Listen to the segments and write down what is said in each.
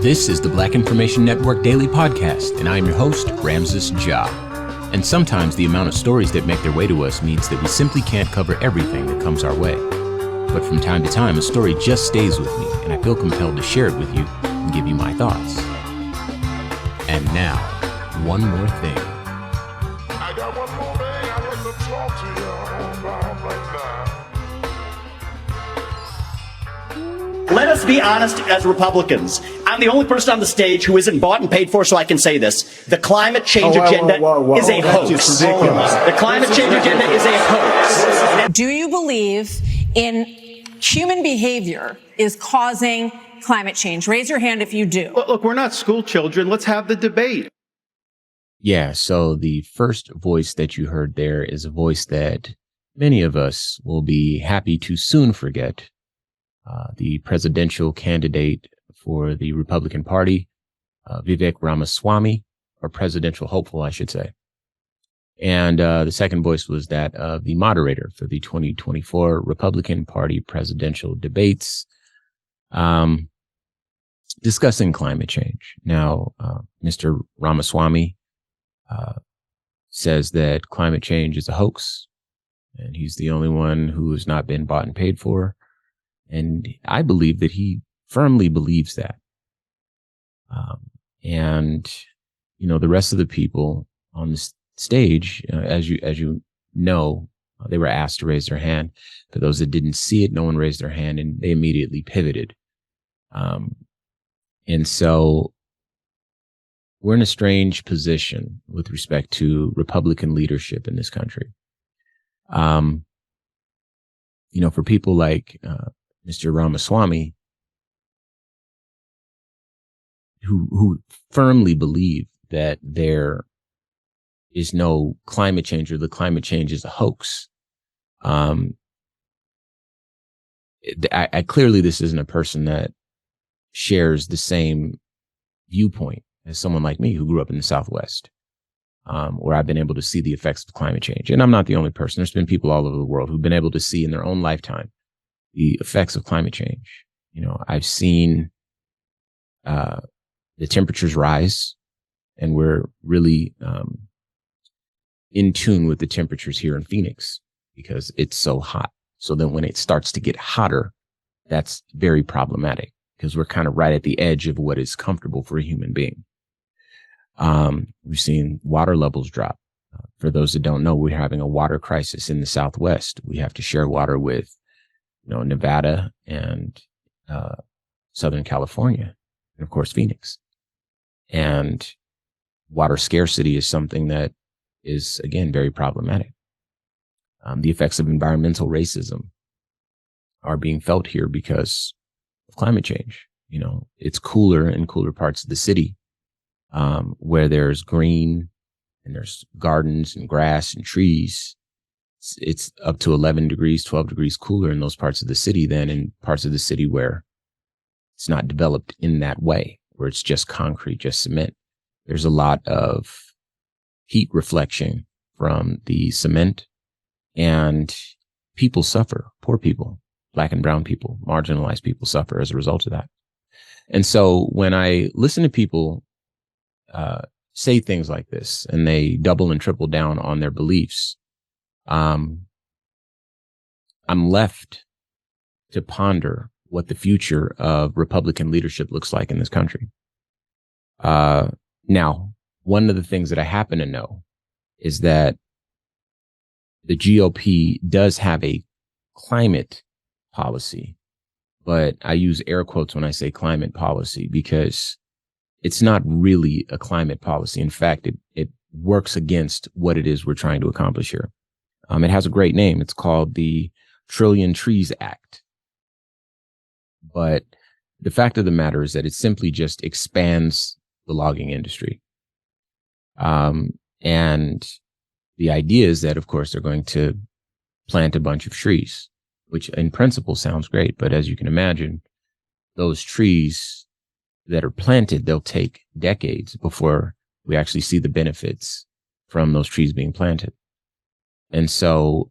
This is the Black Information Network Daily Podcast, and I'm your host, Ramses Ja. And sometimes the amount of stories that make their way to us means that we simply can't cover everything that comes our way. But from time to time, a story just stays with me, and I feel compelled to share it with you and give you my thoughts. And now, one more thing. I got one more thing I'd like to talk to you about right now. Let us be honest as Republicans. I'm the only person on the stage who isn't bought and paid for, so I can say this. The climate change agenda is a hoax. The climate change agenda is a hoax. Do you believe in human behavior is causing climate change? Raise your hand if you do. Look, we're not school children. Let's have the debate. Yeah, so the first voice that you heard there is a voice that many of us will be happy to soon forget. The presidential candidate for the Republican Party, Vivek Ramaswamy, or presidential hopeful, I should say. And the second voice was that of the moderator for the 2024 Republican Party presidential debates, discussing climate change. Now, Mr. Ramaswamy says that climate change is a hoax, and he's the only one who has not been bought and paid for. And I believe that he firmly believes that. And, you know, the rest of the people on the stage, as you know, they were asked to raise their hand. For those that didn't see it, no one raised their hand, and they immediately pivoted. And so we're in a strange position with respect to Republican leadership in this country. You know, for people like Mr. Ramaswamy, who firmly believe that there is no climate change, or the climate change is a hoax. I clearly, this isn't a person that shares the same viewpoint as someone like me who grew up in the Southwest, where I've been able to see the effects of climate change. And I'm not the only person. There's been people all over the world who've been able to see in their own lifetime the effects of climate change. You know, I've seen the temperatures rise, and we're really in tune with the temperatures here in Phoenix because it's so hot. So then when it starts to get hotter, that's very problematic because we're kind of right at the edge of what is comfortable for a human being. We've seen water levels drop. For those that don't know, we're having a water crisis in the Southwest. We have to share water with, you know, Nevada and Southern California, and of course, Phoenix. And water scarcity is something that is, again, very problematic. The effects of environmental racism are being felt here because of climate change. You know, it's cooler in cooler parts of the city, where there's green and there's gardens and grass and trees. It's up to 11 degrees, 12 degrees cooler in those parts of the city than in parts of the city where it's not developed in that way, where it's just concrete, just cement. There's a lot of heat reflection from the cement, and people suffer. Poor people, Black and brown people, marginalized people suffer as a result of that. And so when I listen to people say things like this, and they double and triple down on their beliefs, I'm left to ponder what the future of Republican leadership looks like in this country. Now, one of the things that I happen to know is that the GOP does have a climate policy, but I use air quotes when I say climate policy because it's not really a climate policy. In fact, it works against what it is we're trying to accomplish here. It has a great name. It's called the Trillion Trees Act. But the fact of the matter is that it simply just expands the logging industry. And the idea is that, of course, they're going to plant a bunch of trees, which in principle sounds great. But as you can imagine, those trees that are planted, they'll take decades before we actually see the benefits from those trees being planted. And so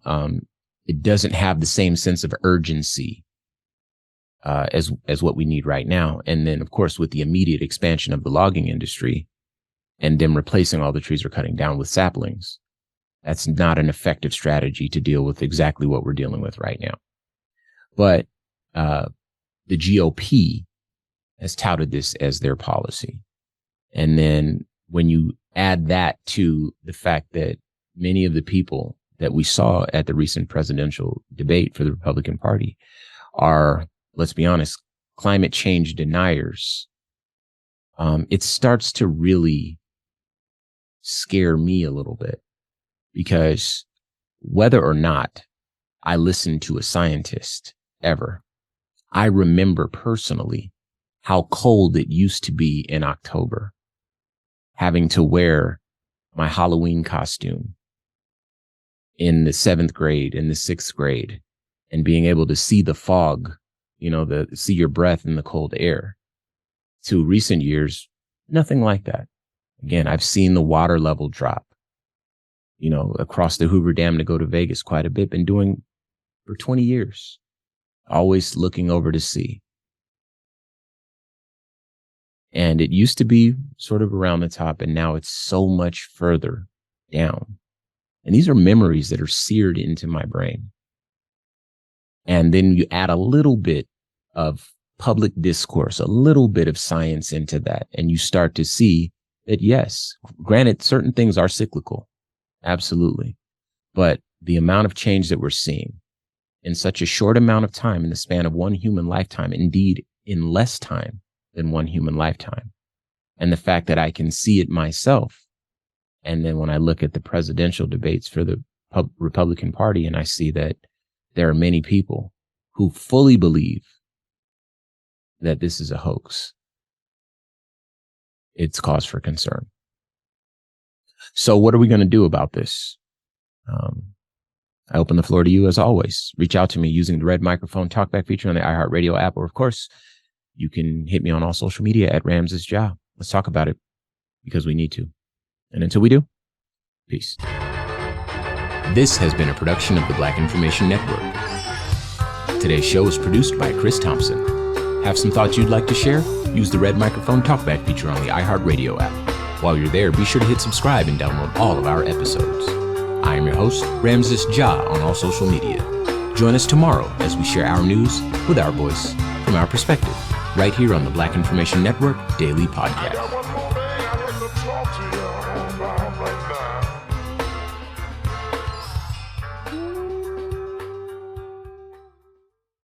it doesn't have the same sense of urgency as what we need right now. And then, of course, with the immediate expansion of the logging industry and them replacing all the trees we're cutting down with saplings, that's not an effective strategy to deal with exactly what we're dealing with right now. But the GOP has touted this as their policy. And then when you add that to the fact that many of the people that we saw at the recent presidential debate for the Republican Party are, let's be honest, climate change deniers, it starts to really scare me a little bit, because whether or not I listen to a scientist ever, I remember personally how cold it used to be in October, having to wear my Halloween costume in the 7th grade, in the 6th grade, and being able to see the fog, see your breath in the cold air. To recent years, nothing like that. Again, I've seen the water level drop, across the Hoover Dam to go to Vegas quite a bit, been doing for 20 years, always looking over to sea. And it used to be sort of around the top, and now it's so much further down. And these are memories that are seared into my brain. And then you add a little bit of public discourse, a little bit of science into that, and you start to see that, yes, granted, certain things are cyclical. Absolutely. But the amount of change that we're seeing in such a short amount of time, in the span of one human lifetime, indeed, in less time than one human lifetime, and the fact that I can see it myself. And then when I look at the presidential debates for the Republican Party, and I see that there are many people who fully believe that this is a hoax, it's cause for concern. So what are we going to do about this? I open the floor to you as always. Reach out to me using the red microphone talkback feature on the iHeartRadio app, or of course, you can hit me on all social media at Ramses Ja. Let's talk about it, because we need to. And until we do, peace. This has been a production of the Black Information Network. Today's show is produced by Chris Thompson. Have some thoughts you'd like to share? Use the red microphone talkback feature on the iHeartRadio app. While you're there, be sure to hit subscribe and download all of our episodes. I am your host, Ramses Ja, on all social media. Join us tomorrow as we share our news with our voice, from our perspective, right here on the Black Information Network Daily Podcast.